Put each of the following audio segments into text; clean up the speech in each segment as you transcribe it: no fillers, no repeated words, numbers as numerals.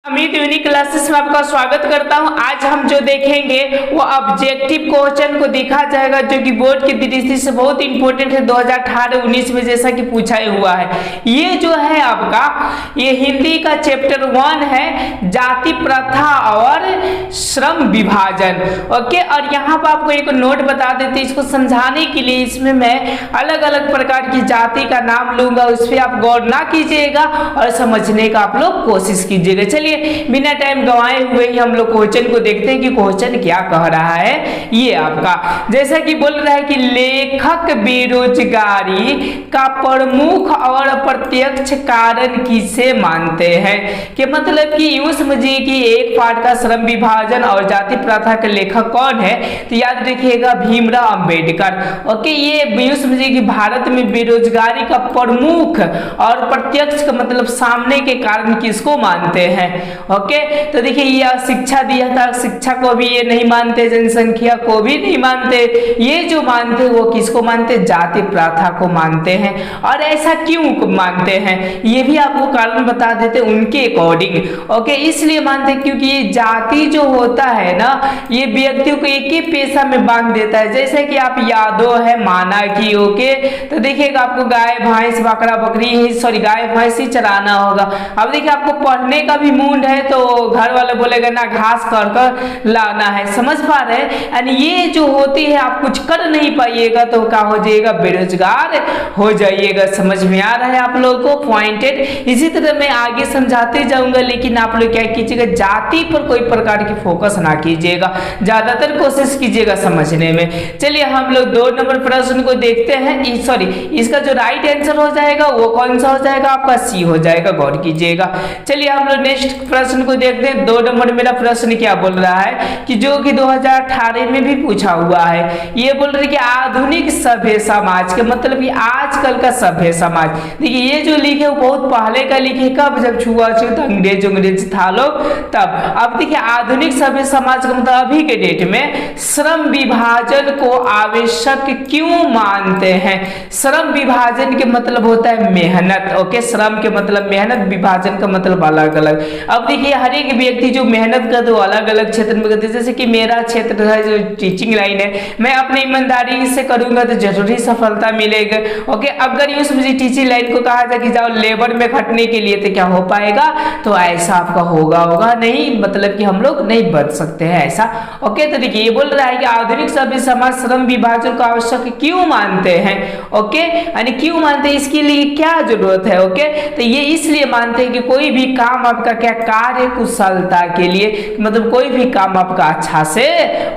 Amit unique classes में आपका स्वागत करता हूं। आज हम जो देखेंगे वो ऑब्जेक्टिव क्वेश्चन को देखा जाएगा जो कि बोर्ड की दृष्टि से बहुत इंपॉर्टेंट है 2018-19 में, जैसा कि पूछा हुआ है। ये जो है आपका ये हिंदी का चैप्टर 1 है, जाति प्रथा और श्रम विभाजन। ओके, और यहाँ पर आपको एक नोट बता देते इसको समझाने के लिए। इसमें मैं अलग अलग प्रकार की जाति का नाम लूंगा, उस पर आप गौर ना कीजिएगा और समझने का आप लोग कोशिश कीजिएगा। चलिए बिना टाइम गंवाए हुए ही हम लोग क्वेश्चन को देखते हैं कि क्वेश्चन क्या कह रहा है। ये आपका जैसा कि बोल रहा है कि लेखक बेरोजगारी का प्रमुख और प्रत्यक्ष कारण किसे मानते हैं। कि मतलब कि यूं समझिए कि एक पार्ट का श्रम विभाजन और जाति प्रथा के लेखक कौन है, तो याद रखिएगा भीमराव अंबेडकर। ओके, ये यूं समझिए कि भारत में बेरोजगारी का प्रमुख और प्रत्यक्ष का मतलब सामने के कारण किसको मानते हैं। ओके, तो देखिए ये शिक्षा दिया था, शिक्षा को भी ये नहीं मानते, जनसंख्या को भी नहीं मानते, ये जो मानते वो किसको मानते, जाति प्रथा को मानते हैं। और ऐसा क्यों मानते हैं ये भी आपको कारण बता देते उनके अकॉर्डिंग। ओके, इसलिए मानते क्योंकि ये जाति जो होता है ना, ये व्यक्तियों को एक ही पेशा में बांध देता है। जैसे कि आप यादव है माना कि ओके, तो देखिएगा आपको गाय भैंस बकरा बकरी सॉरी गाय भैंस ही चराना होगा। अब देखिए आपको पढ़ने का भी मूड है तो घर वाले बोलेगा ना घास कर कर लाना है, समझ पा रहे हैं। यानी ये जो होती है आप कुछ कर नहीं पाइएगा तो क्या हो जाइएगा, बेरोजगार हो जाइएगा। समझ में आ रहा है आप लोगों को पॉइंटेड। इसी तरह मैं आगे समझाते जाऊंगा, लेकिन आप लोग क्या कीजिएगा, जाति पर कोई प्रकार की फोकस ना कीजिएगा, ज्यादातर कोशिश कीजिएगा समझने में। चलिए हम लोग 2 नंबर प्रश्न को देखते हैं। सॉरी, इसका जो राइट आंसर हो जाएगा वो कौन सा हो जाएगा, आपका सी हो जाएगा, गौर कीजिएगा। चलिए हम लोग नेक्स्ट प्रश्न को देखते हैं। 2 नंबर मेरा प्रश्न क्या बोल रहा है कि जो कि 2018 में भी पूछा हुआ है। ये बोल रहे कि आधुनिक सभ्य समाज के मतलब कि आजकल का सभ्य समाज। देखिए ये जो लिखे वो बहुत पहले का लिखे, कब जब छुआछूत अंग्रेज था लोग तब। अब देखिए आधुनिक सभ्य समाज का मतलब अभी के डेट में श्रम विभाजन को आवश्यक क्यों मानते हैं। श्रम विभाजन के मतलब होता है मेहनत। ओके, श्रम के मतलब मेहनत, विभाजन का मतलब अलग अलग। अब देखिए हर एक व्यक्ति जो मेहनत करते वो अलग अलग क्षेत्र में करते। जैसे कि मेरा क्षेत्र है जो टीचिंग लाइन है, मैं अपनी ईमानदारी से करूंगा तो जरूरी सफलता मिलेगा। ओके, अगर यूं समझिए टीचिंग लाइन को कहा जाए कि जाओ लेबर में खटने के लिए तो क्या हो पाएगा, तो ऐसा आपका होगा नहीं, मतलब कि हम लोग नहीं बच सकते हैं ऐसा। ओके, तो देखिए ये बोल रहा है कि आधुनिक सभ्य समाज श्रम विभाजन को आवश्यक क्यों मानते हैं। ओके, यानी क्यों मानते हैं, इसके लिए क्या जरूरत है। ओके, तो ये इसलिए मानते हैं कि कोई भी काम आपका क्या कार्य कुशलता के लिए, मतलब कोई भी काम आपका अच्छा से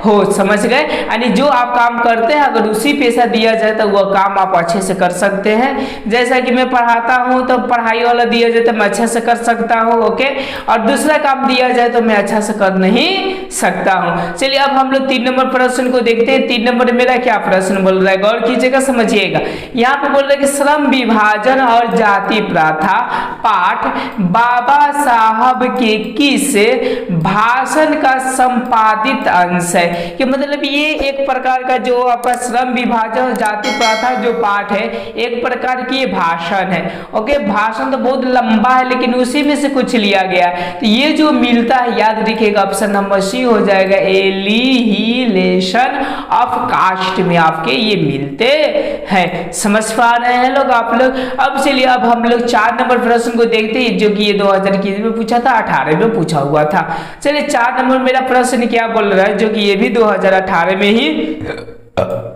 हो, समझ गए। यानी जो आप काम करते हैं अगर उसी पैसा दिया जाए तो वह काम आप अच्छे से कर सकते हैं। जैसा कि मैं पढ़ाता हूं तो पढ़ाई वाला दिया जाए तो मैं अच्छे से कर सकता हूं। ओके, और दूसरा काम दिया जाए तो मैं अच्छा से कर नहीं सकता हूं। चलिए अब हम लोग 3 नंबर प्रश्न को देखते हैं। 3 नंबर मेरा क्या प्रश्न बोल रहा है, गौर कीजिएगा, समझिएगा। यहाँ पे बोल रहा है कि श्रम विभाजन और जाति प्रथा पाठ बाबा साहब के किस भाषण का संपादित अंश है। कि मतलब ये एक प्रकार का जो आपका श्रम विभाजन और जाति प्रथा जो पाठ है एक प्रकार की भाषण है। ओके, भाषण तो बहुत लंबा है लेकिन उसी में से कुछ लिया गया। तो ये जो मिलता है याद रखिएगा ऑप्शन नंबर सी हो जाएगा, एलिहिलेशन ऑफ कास्ट में आपके ये मिलते हैं। समझ पा रहे हैं लोग आप लोग। अब चलिए अब हम लोग 4 नंबर प्रश्न को देखते हैं जो कि ये 2021 में पूछा था, 18 में पूछा हुआ था। चलिए 4 नंबर मेरा प्रश्न क्या बोल रहा है जो कि ये भी 2018 में ही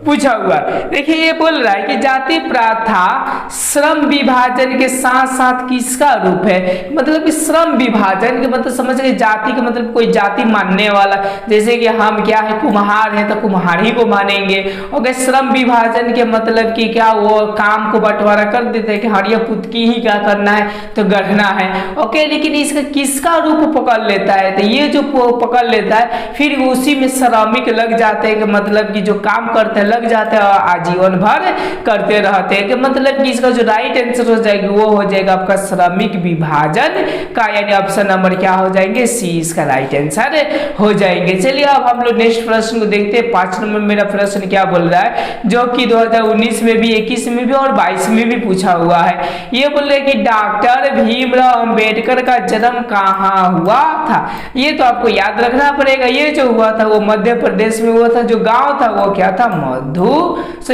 पूछा हुआ। देखिए ये बोल रहा है कि जाति प्रथा श्रम विभाजन के साथ साथ किसका रूप है। मतलब कि श्रम विभाजन के मतलब समझ गए, जाति के मतलब कोई जाति मानने वाला, जैसे कि हम क्या है कुम्हार है तो कुम्हार ही को मानेंगे। ओके, श्रम विभाजन के मतलब कि क्या वो काम को बंटवारा कर देते हैं कि हरिया पुत की ही क्या करना है तो गढ़ना है। ओके, लेकिन इसका किसका रूप पकड़ लेता है, तो ये जो पकड़ लेता है फिर उसी में श्रमिक लग जाते हैं कि मतलब कि जो काम करते हैं लग जाता है और आजीवन भर करते रहते हैं। कि मतलब कि इसका जो राइट आंसर हो जाएगा वो हो जाएगा आपका श्रमिक विभाजन का, यानी ऑप्शन नंबर क्या हो जाएंगे, सी इसका राइट आंसर हो जाएंगे। चलिए अब हम लोग नेक्स्ट प्रश्न को देखते हैं। 5 नंबर मेरा प्रश्न क्या बोल रहा है, जो कि 2019 में भी, 21 में भी और 22 में भी पूछा हुआ है। ये बोल रहे कि डॉक्टर भीमराव अंबेडकर का जन्म कहाँ हुआ था। ये तो आपको याद रखना पड़ेगा। ये जो हुआ था वो मध्य प्रदेश में हुआ था। जो गांव था वो क्या था,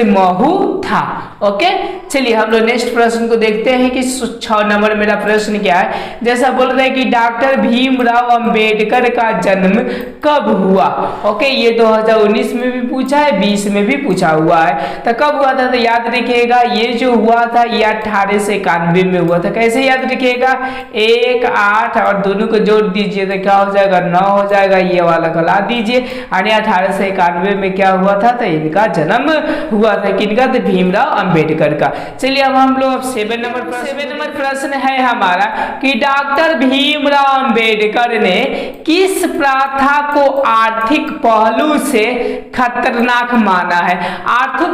महू था। ओके, चलिए हम लोग नेक्स्ट प्रश्न को देखते हैं कि 6 नंबर मेरा प्रश्न क्या है। जैसा बोल रहे हैं कि डॉक्टर भीमराव अंबेडकर का जन्म कब हुआ। ओके, ये 2019 में भी पूछा है, 20 में भी पूछा हुआ है। तो कब हुआ था, तो याद रखिएगा ये जो हुआ था ये 1891 में हुआ था। कैसे याद रखिएगा, 1, 8 और दोनों को जोड़ दीजिए तो क्या हो जाएगा, 9 हो जाएगा। ये वाला गला दीजिए, यानी 1891 में क्या हुआ था, तो इनका जन्म हुआ था। किनका, तो भीमराव अंबेडकर का। चलिए अब हम लोग 7 नंबर प्रश्न है हमारा कि डॉक्टर भीमराव अंबेडकर ने किस प्रथा को आर्थिक पहलू से खतरनाक माना है। आर्थिक,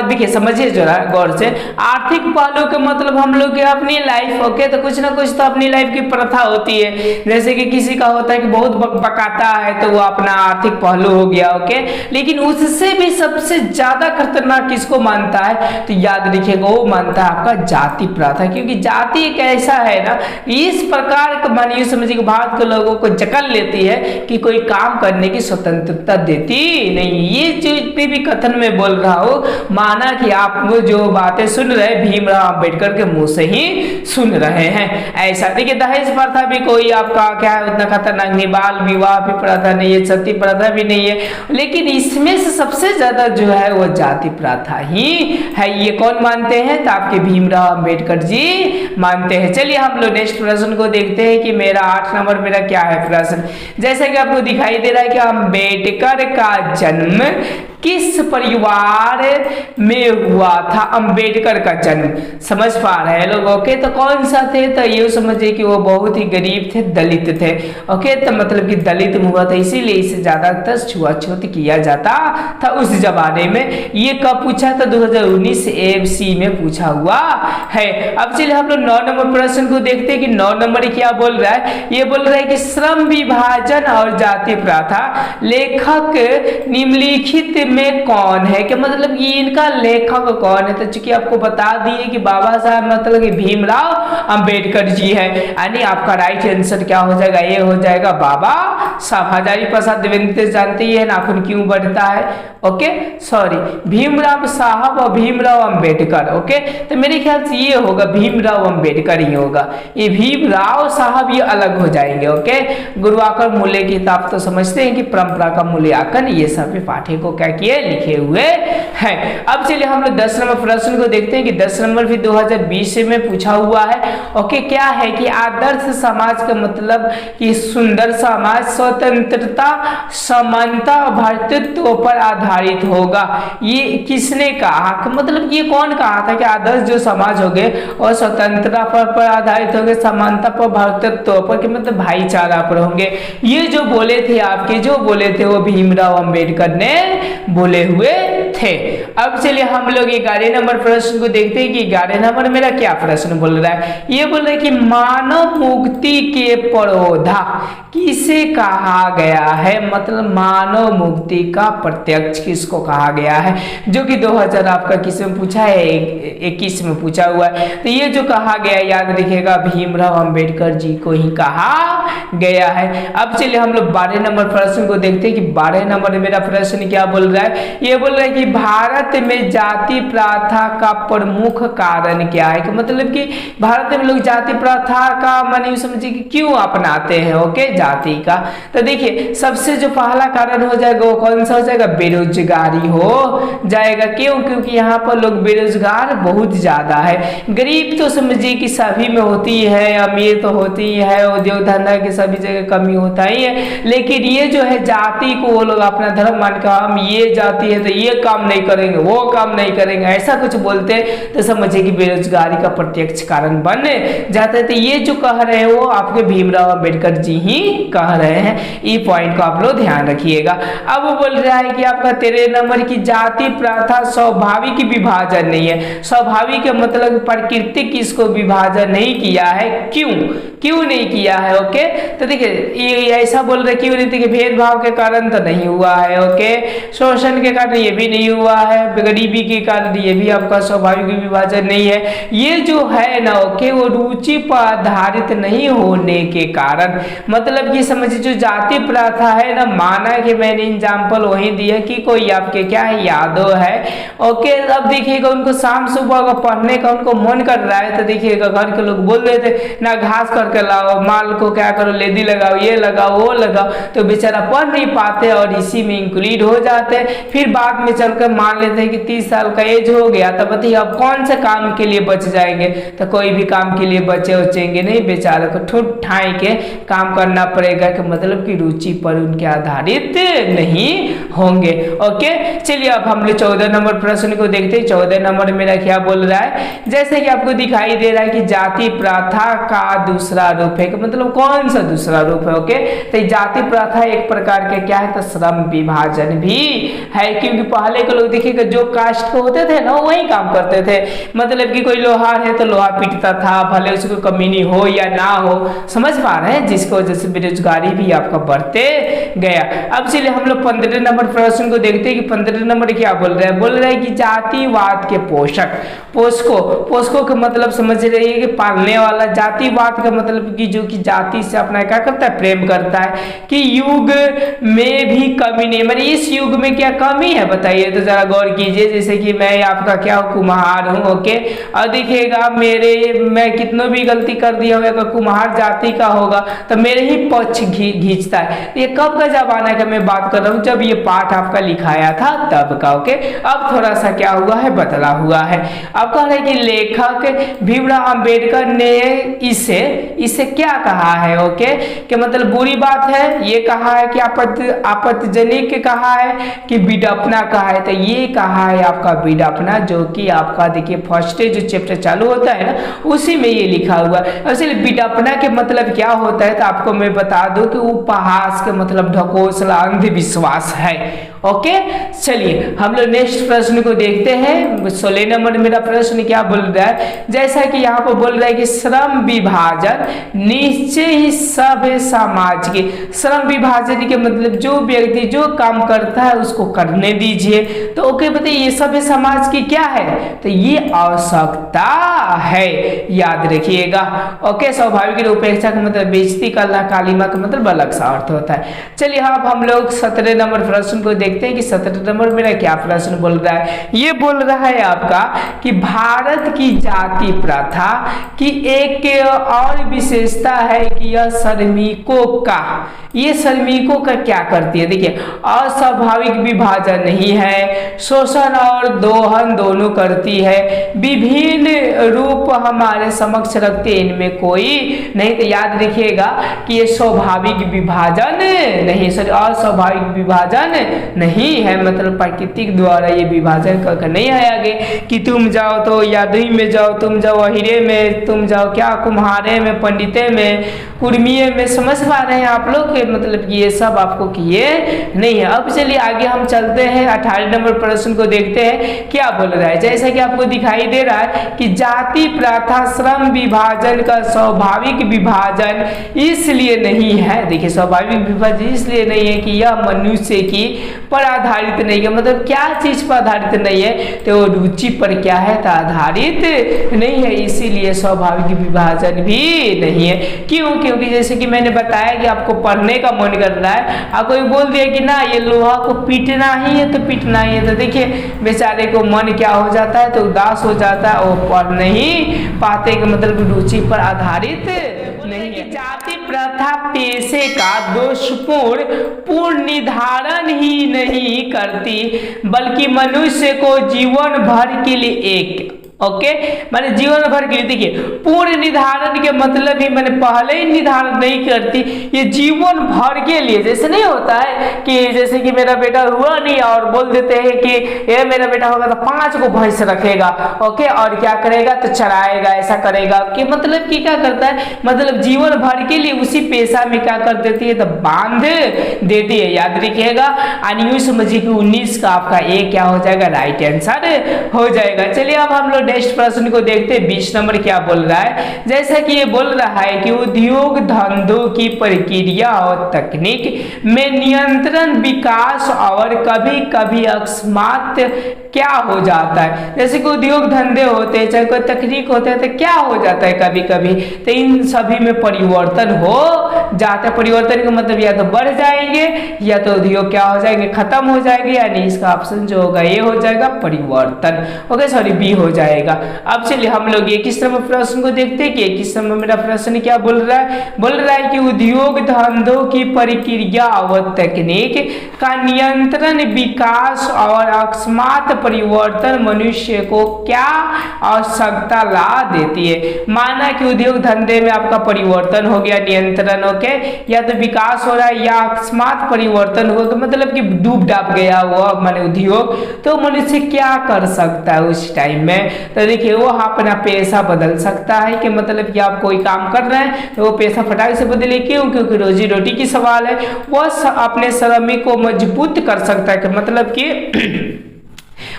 देखिए समझिए जरा गौर से, आर्थिक पहलू का मतलब हम लोग के अपनी लाइफ, ओके, तो कुछ ना कुछ तो अपनी लाइफ की प्रथा होती है। जैसे कि किसी का होता है कि बहुत बकाता है तो वो अपना आर्थिक पहलू हो गया, ओके। लेकिन उससे भी सबसे ज्यादा खतरनाक किसको मानता है, तो याद रखिएगा वो मानता है आपका जाति प्रथा। क्योंकि जाति एक ऐसा है ना, इस प्रकार का मानिए समझिए कि भारत के लोगों को जकड़ लेती है कि कोई काम करने की स्वतंत्रता देती नहीं। ये जितने भी कथन में बोल रहा हूँ, माना कि आप जो बातें सुन रहे भीमराव अंबेडकर के मुंह से ही सुन रहे हैं। ऐसा देखिए, दहेज प्रथा भी कोई आपका क्या है उतना खतरनाक नहीं, बाल विवाह भी प्रथा नहीं है, सती प्रथा भी नहीं है, लेकिन इसमें से सबसे ज्यादा जो है वो जाति प्रथा ही है। ये कौन मानते हैं, तो आपके भीमराव अंबेडकर जी मानते हैं। चलिए हम लोग नेक्स्ट प्रश्न को देखते हैं कि मेरा 8 नंबर मेरा क्या है प्रश्न। जैसे कि आपको दिखाई दे रहा है कि अंबेडकर का जन्म किस परिवार में हुआ था। अंबेडकर का जन्म समझ पा रहे हैं लोग, ओके, तो कौन सा थे, तो ये समझिए कि वो बहुत ही गरीब थे, दलित थे। ओके, तो मतलब कि दलित में हुआ था, इसीलिए इसे ज्यादातर छुआछूत किया जाता था उस जमाने में। ये कब पूछा था, 2019 एफसी में पूछा हुआ है। अब चलिए हम लोग 9 नंबर प्रश्न को देखते हैं कि 9 नंबर क्या बोल रहा है। ये बोल रहा है कि श्रम विभाजन और जाति प्रथा लेखक निम्नलिखित में कौन है, कि मतलब कि इनका लेखक कौन है। तो चूंकि आपको बता दिए कि बाबा साहब मतलब कि भीमराव अंबेडकर जी है, यानी आपका राइट आंसर क्या हो जाएगा, ये हो जाएगा बाबा साहब। हजारी प्रसाद द्विवेदी जानते ही है नाखून क्यों बढ़ता है, ओके, सॉरी, भीमराव साहब और भीमराव अंबेडकर। ओके, तो मेरे ख्याल से ये होगा भीमराव अंबेडकर ही होगा। ये भीमराव साहब ये अलग हो जाएंगे। ओके, गुरुवाकर मूल्य की किताब तो समझते हैं कि परंपरा का मूल्यांकन, ये सभी पाठ्य को क्या किए, लिखे हुए हैं। अब चलिए हम लोग 10 नंबर प्रश्न को देखते हैं कि 10 नंबर भी 2020 में पूछा हुआ है। ओके, क्या है कि आदर्श समाज का मतलब कि सुंदर समाज स्वतंत्रता, समानता और भ्रातृत्व पर आधारित होगा। ये किसने कहा, मतलब ये कौन कहा था कि आदर्श जो समाज हो गए और स्वतंत्रता पर आधारित होंगे, समानता पर, भ्रातृत्व पर, मतलब भाईचारा पर होंगे। ये जो बोले थे आपके, जो बोले थे वो भीमराव अंबेडकर ने बोले हुए थे। अब चलिए हम लोग 11 नंबर प्रश्न को देखते हैं कि 11 नंबर मेरा क्या प्रश्न बोल रहा है। ये बोल रहा है कि मानव मुक्ति के पौधा किसे कहा गया है, मतलब मानव मुक्ति का प्रत्यक्ष किसको कहा गया है, जो कि 2000 आपका किस में पूछा है, 21 में पूछा हुआ है। तो ये जो कहा गया याद रखिएगा भीमराव अंबेडकर जी को ही कहा गया है। अब चलिए हम लोग 12 नंबर प्रश्न को देखते हैं कि 12 नंबर मेरा प्रश्न क्या बोल रहा है। ये बोल रहा है कि भारत में जाति प्रथा का प्रमुख कारण क्या है, कि मतलब कि भारत में लोग जाति प्रथा का माने समझिए कि क्यों अपनाते हैं, ओके, जाति का। तो देखिए सबसे जो पहला कारण हो जाएगा वो कौन सा हो जाएगा, बेरोजगारी हो जाएगा। क्यों, क्योंकि यहाँ पर लोग बेरोजगार बहुत ज्यादा है। गरीब तो समझिए कि सभी में होती है, अमीर तो होती ही है, उद्योग धंधा के सभी जगह कमी होता ही है, लेकिन ये जो है जाति को वो लोग अपना धर्म मान कर हम ये जाति है तो ये काम काम नहीं करेंगे, वो काम नहीं करेंगे, ऐसा कुछ बोलते तो समझिए कि बेरोजगारी का प्रत्यक्ष कारण बन जाता है। तो ये जो कह रहे हैं वो आपके भीमराव अंबेडकर जी ही कह रहे हैं, ये पॉइंट को आप लोग ध्यान रखिएगा। अब वो बोल रहा है कि आपका 13 नंबर की जाति प्रथा स्वाभाविक विभाजन नहीं है। स्वाभाविक मतलब प्राकृतिक इसको विभाजन नहीं किया है, क्यों नहीं किया है? ओके, तो देखिए ये ऐसा बोल रहे क्यों नहीं, देखिए भेदभाव के कारण तो नहीं हुआ है, ओके, शोषण के कारण ये भी नहीं हुआ है, गरीबी के कारण ये भी आपका स्वाभाविक विभाजन नहीं है, ये जो है ना, ओके, वो रुचि पर आधारित नहीं होने के कारण, मतलब कि समझिए जो जाति प्रथा है ना, माना कि मैंने एग्जाम्पल वही दिया कि कोई आपके क्या है यादव है, ओके, अब देखिएगा उनको शाम सुबह का पढ़ने का उनको मन कर रहा है, तो देखिएगा घर के लोग बोल देते ना घास करके लाओ, माल को क्या करो, लेदी लगाओ, ये लगाओ, वो लगाओ, तो बेचारा पढ़ नहीं पाते और इसी में इंक्लूड हो जाते। फिर बाद में चलकर मान लेते हैं कि 30 साल का एज हो गया, तो बताइए अब कौन से काम के लिए बच जाएंगे? तो कोई भी काम के लिए बचे उचेंगे नहीं, बेचारे को ठुट ठाई के काम करना पड़ेगा, कि मतलब कि रुचि पर उनके आधारित नहीं होंगे। ओके, चलिए अब हम लोग 14 नंबर प्रश्न को देखते हैं। 14 नंबर मेरा क्या बोल रहा है, जैसे कि आपको दिखाई दे रहा है कि जाति प्रथा का दूसरा रूप है, कि मतलब कौन सा दूसरा रूप है? ओके, तो जाति प्रथा एक प्रकार के क्या है, तो श्रम विभाजन भी है, क्योंकि पहले के लोग देखिएगा जो कास्ट के होते थे ना वही काम करते थे, मतलब कि कोई लोहार है तो लोहा पीटता था, भले उसको कमीनी हो या ना हो, समझ पा रहे हैं, जिसकी वजह से बेरोजगारी भी आपका बढ़ते गया। अब चलिए हम लोग 15 नंबर प्रश्न को देखते हैं कि 15 नंबर क्या बोल रहे हैं। बोल रहे हैं कि जातिवाद के पोषक, पोषको का मतलब समझ रही है कि पालने वाला, जातिवाद का मतलब कि जो कि जाति से अपना क्या करता है, प्रेम करता है, कि युग में भी कमी नहीं, मतलब इस युग में क्या कमी है बताइए, तो जरा गौर कीजिए। जैसे कि मैं आपका क्या कुम्हार हूँ, ओके, और देखिएगा मैं कितनों भी गलती कर दिया होगा, कुम्हार जाति का होगा तो मेरे ही पक्ष खींचता है। ये कब का जमाना का मैं बात कर रहा हूँ, जब ये पाठ आपका लिखाया था तब का, ओके। अब थोड़ा सा क्या हुआ है, बदला हुआ है। अब कह रहे हैं कि लेखक भीमराव अंबेडकर ने इसे क्या कहा है, ओके, कि मतलब बुरी बात है ये कहा है, कि आपत्तिजनक कहा है, कि विडंबना कहा है, तो ये कहा है आपका विडंबना, जो कि आपका देखिए फर्स्ट जो चैप्टर चालू होता है ना उसी में ये लिखा हुआ है। असली विडंबना के मतलब क्या होता है, तो आपको मैं बता दूं कि उपहास के मतलब ढकोसला, अंधविश्वास है। ओके, चलिए हम लोग नेक्स्ट प्रश्न को देखते हैं। 16 नंबर मेरा प्रश्न क्या बोल रहा है, जैसा कि यहाँ पर बोल रहा है कि श्रम विभाजन निश्चय ही सभ्य समाज के, श्रम विभाजन के मतलब जो व्यक्ति जो काम करता है उसको करने दीजिए। तो ओके बताइए ये सभ्य समाज की क्या है, तो ये आवश्यकता है, याद रखिएगा। ओके, स्वाभाविक उपेक्षा का मतलब बेइज्जती करना, कालिमा का मतलब अलग सा अर्थ होता है। चलिए अब हम लोग 17 नंबर प्रश्न को देखते हैं कि 17 नंबर मेरा क्या प्रश्न बोल रहा है। ये बोल रहा है आपका कि भारत की जाति प्रथा की एक और विशेषता है कि यह श्रमिकों का क्या करती है, देखिए अस्वाभाविक विभाजन नहीं है, शोषण और दोहन दोनों करती है, विभिन्न रूप हमारे समक्ष रखते हैं, इनमें कोई नहीं। तो याद रखिएगा कि ये स्वाभाविक विभाजन नहीं, सॉरी अस्वाभाविक विभाजन नहीं है, मतलब प्राकृतिक द्वारा ये विभाजन करके नहीं आया आगे कि तुम जाओ तो यादवी में जाओ, तुम जाओ अहिरे में, तुम जाओ क्या कुम्हारे में, पंडिते में, कुर्मिये में, समझ पा रहे हैं आप लोग के मतलब कि ये सब आपको किए नहीं है। अब चलिए आगे हम चलते हैं 18 नंबर प्रश्न को देखते हैं क्या बोल रहा है। जैसा कि आपको दिखाई दे रहा है कि जाति प्रथा श्रम विभाजन का स्वाभाविक विभाजन इसलिए नहीं है, देखिए स्वाभाविक विभाजन इसलिए नहीं है कि यह मनुष्य की पर आधारित नहीं है, मतलब क्या चीज पर आधारित नहीं है, तो रुचि पर क्या है, तो आधारित नहीं है, इसीलिए स्वाभाविक विभाजन भी नहीं है। क्यों? क्योंकि जैसे कि मैंने बताया कि आपको पढ़ने का मन कर रहा है, आप कोई बोल दिया कि ना ये लोहा को पीटना ही है तो पीटना ही है, तो देखिए बेचारे को मन क्या हो जाता है, तो उदास हो जाता है, वो पढ़ नहीं पाते कि मतलब रुचि पर आधारित नहीं है। जाति प्रथा पेशे का दोषपूर्ण निर्धारण ही नहीं करती, बल्कि मनुष्य को जीवन भर के लिए ओके मैंने जीवन भर के लिए, देखिए पूर्ण निर्धारण के मतलब ही मैंने पहले ही निर्धारण नहीं करती, ये जीवन भर के लिए। जैसे नहीं होता है कि जैसे कि मेरा बेटा हुआ नहीं और बोल देते हैं कि ये मेरा बेटा होगा तो 5 को भैंस रखेगा, ओके, और क्या करेगा तो चराएगा, ऐसा करेगा, कि मतलब कि क्या करता है, मतलब जीवन भर के लिए उसी पेशा में क्या कर देती है तो बांध देती है। याद रखिएगा। यूं समझिए कि 19 का आपका ए क्या हो जाएगा, राइट आंसर हो जाएगा। चलिए अब हम लोग नेक्स्ट प्रश्न को देखते हैं। 20 नंबर क्या बोल रहा है, जैसा कि ये बोल रहा है कि उद्योग धंधों की प्रक्रिया और तकनीक में नियंत्रण, विकास और कभी कभी अकस्मात क्या हो जाता है। जैसे कि उद्योग धंधे होते हैं, चाहे कोई तकनीक होते हैं, तो क्या हो जाता है कभी कभी, तो इन सभी में परिवर्तन हो जाता है। परिवर्तन का मतलब या तो बढ़ जाएंगे या तो उद्योग क्या हो जाएंगे, खत्म हो जाएंगे, यानी इसका ऑप्शन जो होगा ये हो जाएगा परिवर्तन। ओके सॉरी बी हो जाएगा। अब चलिए हम लोग 21 नंबर प्रश्न को देखते हैं कि 21 नंबर मेरा प्रश्न क्या बोल रहा है कि उद्योग धंधों की प्रक्रिया और तकनीक का नियंत्रण, विकास और अकस्मात परिवर्तन मनुष्य को क्या आवश्यकता ला देती है। माना कि उद्योग धंधे में आपका परिवर्तन हो गया, नियंत्रण, ओके, या तो विकास हो रहा है या अकस्मात परिवर्तन हो, तो मतलब कि डूब डाब गया हुआ माने उद्योग, तो मनुष्य क्या कर सकता है उस टाइम में, तो देखिए वो अपना पेशा बदल सकता है। कि मतलब कि आप कोई काम कर रहे हैं तो वो पेशा फटाक से बदले, क्यों, क्योंकि रोजी रोटी की सवाल है। वो अपने श्रमिक को मजबूत कर सकता है, कि मतलब कि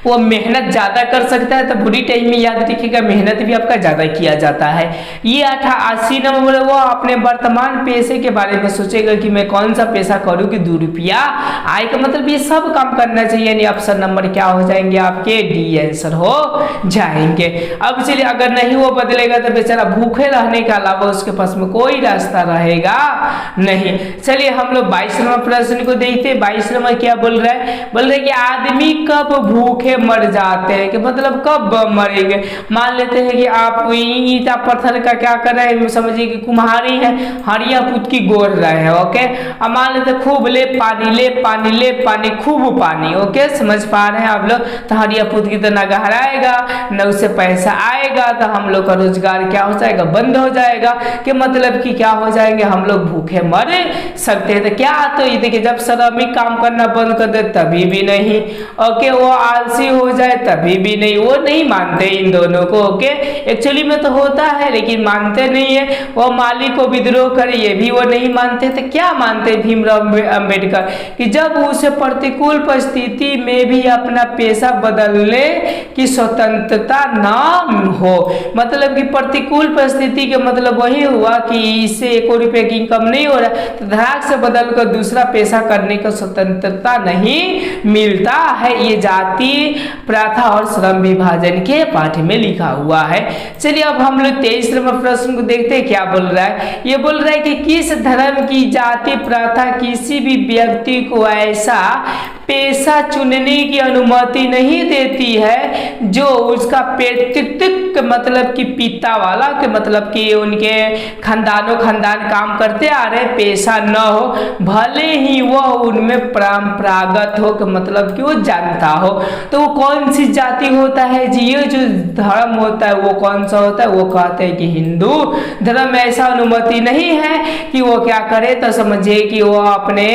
वो मेहनत ज्यादा कर सकता है। तो बुरी टाइम में याद रखिएगा मेहनत भी आपका ज्यादा किया जाता है। ये 80 नंबर वो अपने वर्तमान पेशे के बारे में सोचेगा कि मैं कौन सा पेशा करूं कि 2 रुपया आय का, मतलब ये सब काम करना चाहिए, यानी ऑप्शन नंबर क्या हो जाएंगे आपके डी आंसर हो जाएंगे। अब चलिए अगर नहीं वो बदलेगा तो बेचारा भूखे रहने के अलावा उसके पास में कोई रास्ता रहेगा नहीं। चलिए हम लोग 22 नंबर प्रश्न को देखते हैं। 22 नंबर क्या बोल रहा है कि आदमी कब भूखे मर जाते हैं, कि मतलब कब मरेंगे। मान लेते हैं कि आप ईंटा पत्थर का क्या कर रहे हैं, समझिए कि कुम्हारी है, हरिया पुत की गोर रहे हैं, ओके, अब मान लेते खूब ले पानी खूब पानी, ओके, समझ पा रहे हैं आप लोग। तो हरिया पुत की तो न गहराएगा न उससे पैसा आएगा, तो हम लोग का रोजगार क्या हो जाएगा, बंद हो जाएगा, कि मतलब कि क्या हो जाएंगे, हम लोग भूखे मर सकते हैं। तो क्या, तो ये देखिए जब श्रमिक काम करना बंद कर दे तभी भी नहीं, ओके, वो आलसी हो जाए तभी भी नहीं, वो नहीं मानते इन दोनों को, ओके, एक्चुअली में तो होता है लेकिन मानते नहीं है। वो मालिक को विद्रोह करे ये भी वो नहीं मानते। तो क्या मानते भीमराव अम्बेडकर, कि जब उसे प्रतिकूल परिस्थिति में भी अपना पेशा बदलने की स्वतंत्रता न हो, मतलब कि प्रतिकूल परिस्थिति के मतलब वही हुआ कि इससे 1 रुपये की इनकम नहीं हो रहा, तो धड़ाक से बदल कर दूसरा पेशा करने का स्वतंत्रता नहीं मिलता है। ये जाति प्रथा और श्रम विभाजन के पाठ में लिखा हुआ है। चलिए अब हम लोग 23 नंबर प्रश्न को देखते हैं क्या बोल रहा है। ये बोल रहा है कि किस धर्म की जाति प्रथा किसी भी व्यक्ति को ऐसा पेशा चुनने की अनुमति नहीं देती है जो उसका पैतृक मतलब कि पिता वाला, के मतलब कि उनके खानदान काम करते आ रहे पेशा न हो, भले ही वह उनमें परंपरागत हो, कि मतलब कि वो जानता हो। तो वो कौन सी जाति होता है जी, ये जो धर्म होता है वो कौन सा होता है, वो कहते हैं कि हिंदू धर्म। ऐसा अनुमति नहीं है कि वो क्या करे, तो समझिए कि वो अपने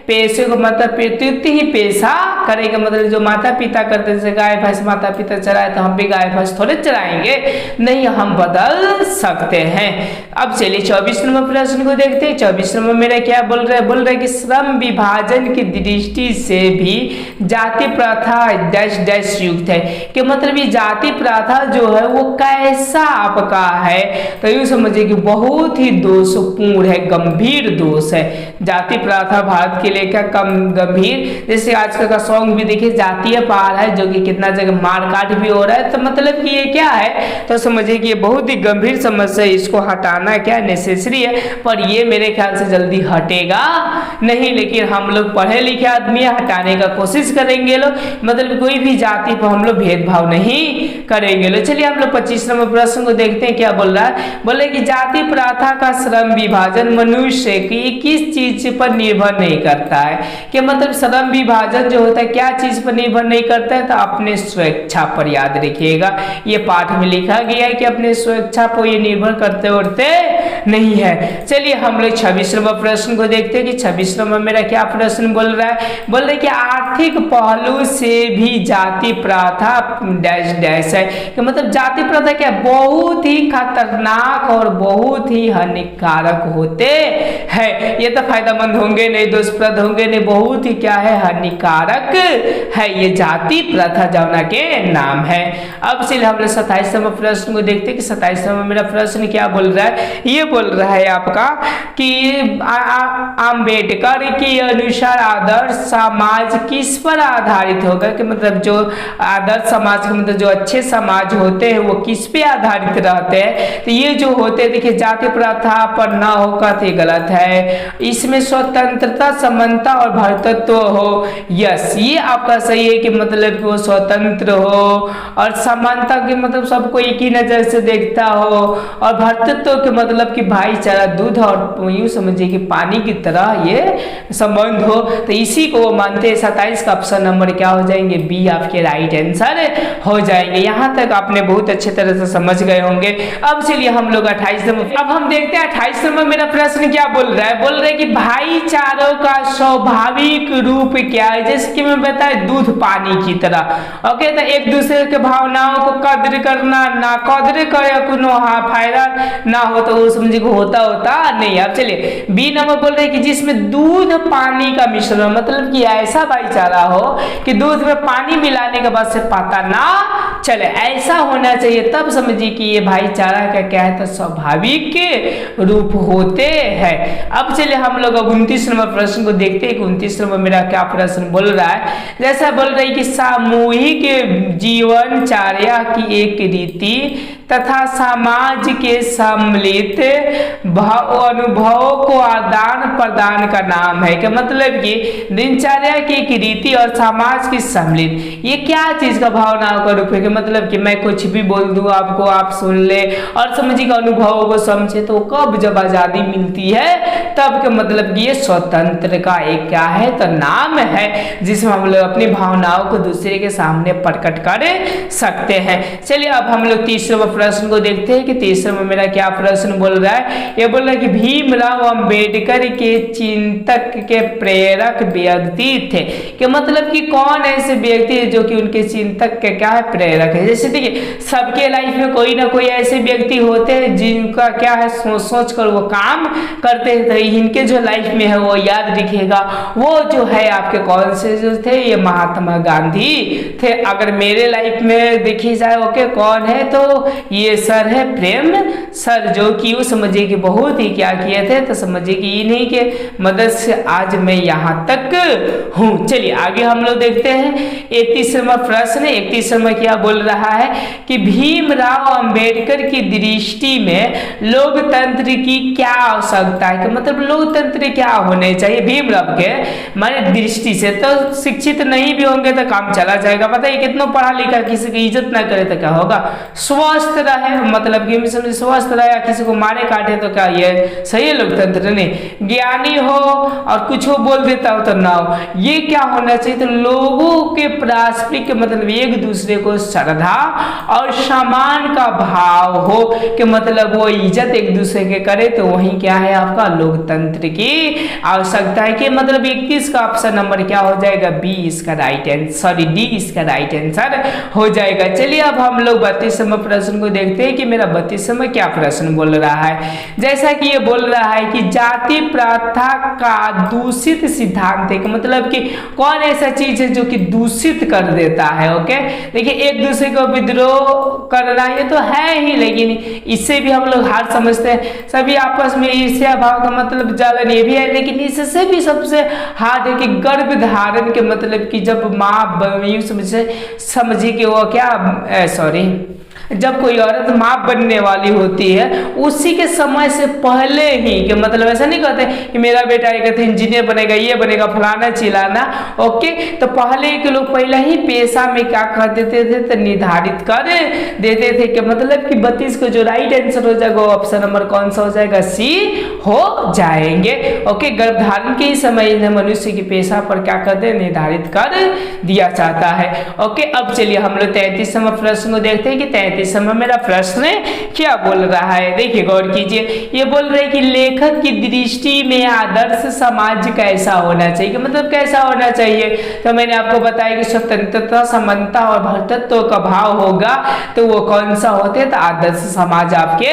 पेशे को मतलब पैतृक ही पेशा करेगा, मतलब जो माता पिता करते जैसे गाय भैंस माता पिता चराए तो हम भी गाय भैंस थोड़े चराएंगे, नहीं, हम बदल सकते हैं। अब चलिए 24 नंबर प्रश्न को देखते हैं। 24 नंबर मेरा क्या बोल रहा है कि श्रम विभाजन की दृष्टि से भी जाति प्रथा डैश डैश युक्त है, कि मतलब ये जाति प्रथा जो है वो कैसा आपका है, तो यूं समझिए कि बहुत ही दोषपूर्ण है, गंभीर दोष है। जाति प्रथा भारत के लिए क्या कम गंभीर, जैसे आजकल का सॉन्ग भी देखिए जातीय पार है, जो कि कितना जगह मारकाट भी हो रहा है, तो मतलब कि ये क्या है, तो समझिए कि ये बहुत ही गंभीर समस्या है, इसको हटाना क्या नेसेसरी है, पर ये मेरे ख्याल से जल्दी हटेगा नहीं, लेकिन हम लोग पढ़े लिखे आदमी हटाने का कोशिश करेंगे लोग, मतलब कोई भी जाति पर हम लोग भेदभाव नहीं करेंगे लोग। चलिए हम लोग 25 नंबर प्रश्न को देखते हैं क्या बोल रहा है। बोले कि जाति प्रथा का श्रम विभाजन मनुष्य की किस चीज पर निर्भर नहीं करता है, कि मतलब श्रम विभाजन विभाजन जो होता है क्या चीज पर निर्भर नहीं करता है, तो अपने स्वेच्छा पर। याद रखिएगा, ये पाठ में लिखा गया है कि अपने स्वेच्छा पर ये निर्भर करते उड़ते नहीं है। चलिए हम लोग 26 नंबर प्रश्न को देखते हैं कि 26 नंबर मेरा क्या प्रश्न बोल रहा है। बोल रहे कि आर्थिक पहलू से भी जाति प्रथा डैश डैश है, कि मतलब जाति प्रथा क्या बहुत ही खतरनाक और बहुत ही हानिकारक होते हैं। ये तो फायदेमंद होंगे नहीं, दोषप्रद होंगे नहीं, बहुत ही क्या है, हानिकारक है ये जाति प्रथा जौना के नाम है। अब चलिए हम लोग 27 नंबर प्रश्न को देखते हैं कि 27 नंबर मेरा प्रश्न क्या बोल रहा है। ये बोल रहा है आपका कि आम्बेडकर के अनुसार आदर्श समाज किस पर आधारित होगा, कि मतलब जो आदर्श समाज, मतलब जो अच्छे समाज होते हैं वो किस पे आधारित रहते हैं। तो ये जो होते हैं देखिए, जाति प्रथा पर ना होकर तो गलत है। इसमें स्वतंत्रता, समानता और भ्रातृत्व हो। यस, ये आपका सही है कि मतलब कि वो स्वतंत्र हो और समानता के मतलब सबको एक ही नजर से देखता हो, और भ्रातृत्व के मतलब कि भाईचारा, दूध और यूं समझिए कि पानी की तरह ये संबंध हो। तो इसी को वो मानते हैं। 27 का ऑप्शन नंबर क्या हो जाएंगे, बी आपके राइट आंसर हो जाएंगे। यहाँ तक आपने बहुत अच्छे तरह से समझ गए होंगे। अब चलिए हम लोग 28 नंबर, अब हम देखते हैं 28 नंबर मेरा प्रश्न क्या बोल रहा है। बोल रहे कि भाईचारों का स्वाभाविक रूप क्या है, जैसे कि मैं बताया दूध पानी की तरह। ओके, तो एक दूसरे के भावनाओं को कद्र करना, ना कद्र करे कोनो फायदा ना हो तो वो समझे को होता नहीं। अब चलिए बी नंबर बोल रहे कि जिसमें दूध पानी का मिश्रण, मतलब कि ऐसा भाईचारा हो कि दूध में पानी मिलाने के बाद से पता ना चले, ऐसा होना चाहिए, तब समझिए कि ये भाईचारा का क्या है, तो स्वाभाविक रूप होते हैं। अब चलिए हम लोग 29 नंबर प्रश्न को देखते हैं। 29 नंबर मेरा क्या प्रश्न बोल रहा है। जैसा बोल रही कि सामूहिक जीवनचर्या की एक रीति तथा समाज के सम्मिलित अनुभवों को आदान प्रदान का नाम है, कि मतलब कि दिनचर्या की एक रीति और समाज की सम्मिलित, ये क्या चीज का भावनाओं का रूप है, कि मतलब कि मैं कुछ भी बोल दूं आपको, आप सुन ले और समझिए अनुभवों को समझे। तो कब जब आजादी मिलती है तब के मतलब कि ये स्वतंत्र का एक क्या है, तो नाम है, जिसमें हम लोग अपनी भावनाओं को दूसरे के सामने प्रकट कर सकते हैं। चलिए अब हम लोग 30 प्रश्न को देखते हैं कि 30 में मेरा क्या प्रश्न बोल रहा है। ये बोल रहा है कि भीमराव अंबेडकर के चिंतक के प्रेरक व्यक्ति थे, कि मतलब कि कौन ऐसे व्यक्ति है जो कि उनके चिंतक के क्या है, प्रेरक है। जैसे देखिए सबके लाइफ में कोई ना कोई ऐसे व्यक्ति होते हैं जिनका क्या है, सोच कर वो काम करते हैं। तो इनके जो लाइफ में है वो याद रखिएगा, वो जो है आपके कौन से जो थे, ये महात्मा गांधी थे। अगर मेरे लाइफ में देखी जाए ओके कौन है, तो ये सर है प्रेम सर, जो कि वो समझिए कि बहुत ही क्या किए थे, तो समझिए कि इन्हीं के मदद से आज मैं यहाँ तक हूँ। चलिए आगे हम लोग देखते हैं 31वां प्रश्न। 31वां क्या बोल रहा है कि भीमराव अंबेडकर की दृष्टि में लोकतंत्र की क्या आवश्यकता है, कि मतलब लोकतंत्र क्या होने चाहिए भीमराव के माने दृष्टि से। तो शिक्षित नहीं भी होंगे तो काम चला जाएगा। पता है कितना पढ़ा लिखा किसी की इज्जत ना करे तो क्या होगा, स्वस्थ रहे, मतलब कि स्वस्थ रहे या किसी को मारे काटे तो क्या ये सही है लोकतंत्र? नहीं। ज्ञानी हो और कुछ हो बोल देता हो तो ना हो, ये क्या होना चाहिए, तो लोगों के पारस्परिक मतलब एक दूसरे को श्रद्धा और सम्मान का भाव हो, कि मतलब वो इज्जत एक दूसरे के करे, तो वही क्या है आपका लोकतंत्र की आवश्यकता है। कि मतलब 31 का ऑप्शन नंबर क्या हो जाएगा, बी इसका राइट आंसर, सॉरी डी इसका राइट आंसर हो जाएगा। चलिए अब हम लोग 32वां प्रश्न को देखते हैं कि मेरा 32वां क्या प्रश्न बोल रहा है। जैसा कि ये बोल रहा है कि जाति प्रथा का दूषित सिद्धांत है, मतलब कि कौन ऐसा चीज है जो कि दूषित कर देता है। ओके देखिए एक दूसरे को विद्रोह करना ये तो है ही, लेकिन इससे भी हम लोग हार समझते हैं, सभी आपस में ईर्ष्या भाव का मतलब जलन ये भी है, लेकिन इससे भी सबसे हार्ड है कि गर्भ धारण के मतलब कि जब माँ समझिए कि वो क्या सॉरी जब कोई औरत माँ बनने वाली होती है उसी के समय से पहले ही, कि मतलब ऐसा नहीं कहते कि मेरा बेटा ये कहते इंजीनियर बनेगा, ये बनेगा, फलाना चिलाना, ओके, तो पहले के लोग पहले ही पेशा में क्या कर देते थे, तो निर्धारित कर देते थे कि मतलब कि 32 को जो राइट आंसर हो जाएगा वो ऑप्शन नंबर कौन सा हो जाएगा, सी हो जाएंगे। ओके, गर्भधारण के ही समय मनुष्य की पेशा पर क्या कर दे, निर्धारित कर दिया जाता है। ओके, अब चलिए हम लोग 33वां प्रश्न को देखते हैं कि 33वां मेरा प्रश्न क्या बोल रहा है। देखिए गौर कीजिए, ये बोल रहे हैं कि लेखक की दृष्टि में आदर्श समाज कैसा होना चाहिए, मतलब कैसा होना चाहिए। तो मैंने आपको बताया कि स्वतंत्रता, समानता और भ्रातृत्व का भाव होगा तो वो कौन सा होते हैं, तो आदर्श समाज आपके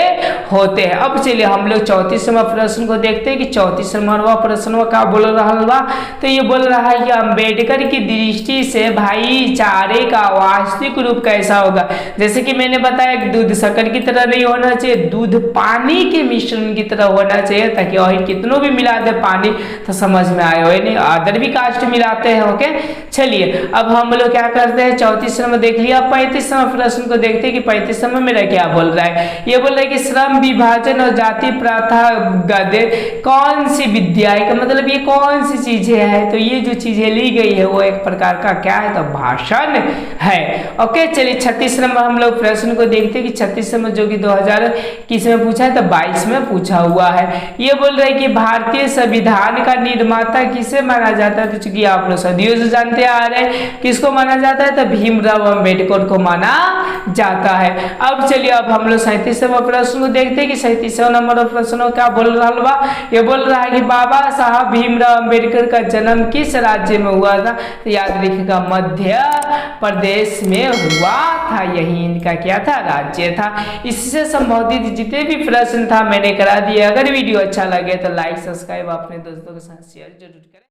होते हैं। अब चलिए हम लोग 34वां प्रश्न को देखते हैं कि 34वां प्रश्न क्या बोल रहा बा, तो ये बोल रहा है कि अंबेडकर की दृष्टि से भाईचारे का वास्तविक रूप कैसा होगा। जैसे कि मैंने बताया कि दूध शक्कर की तरह नहीं होना चाहिए, दूध पानी के मिश्रण की तरह होना चाहिए, ताकि और कितनों भी मिला दे पानी तो समझ में आए, हो नहीं अदर भी कास्ट मिलाते हैं। ओके, चलिए अब हम लोग क्या करते हैं, 34वां देख लिया। 35वां प्रश्न को देखते हैं कि 35वां मेरा क्या बोल रहा है। ये बोल रहा है कि श्रम विभाजन और जाति प्रथा गद्य कौन सी विद्या है, का मतलब ये कौन सी चीजें है, तो ये जो चीजें ली गई है वो एक प्रकार का क्या है, तो भाषण है। ओके, चलिए 36वां हम लोग प्रश्न को देखते हैं कि 36वां जो कि 2021 में पूछा है तो 22 में पूछा हुआ है। ये बोल रहे हैं कि भारतीय संविधान का निर्माता किसे माना जाता है, तो चूंकि आप लोग सदियों से जानते आ रहे हैं किसको माना जाता है, तो भीमराव अम्बेडकर को माना जाता है। अब चलिए अब हम लोग 37वां प्रश्न को देखते हैं कि 37वां नंबर प्रश्न क्या बोल रहा बा। ये बोल रहा है कि बाबा साहब भीमराव अम्बेडकर का जन्म किस राज्य में हुआ था, तो याद रखिएगा मध्य प्रदेश में हुआ था, यही इनका क्या था, राज्य था। इससे संबंधित जितने भी प्रश्न था मैंने करा दिया। अगर वीडियो अच्छा लगे तो लाइक सब्सक्राइब अपने दोस्तों के साथ शेयर जरूर करें।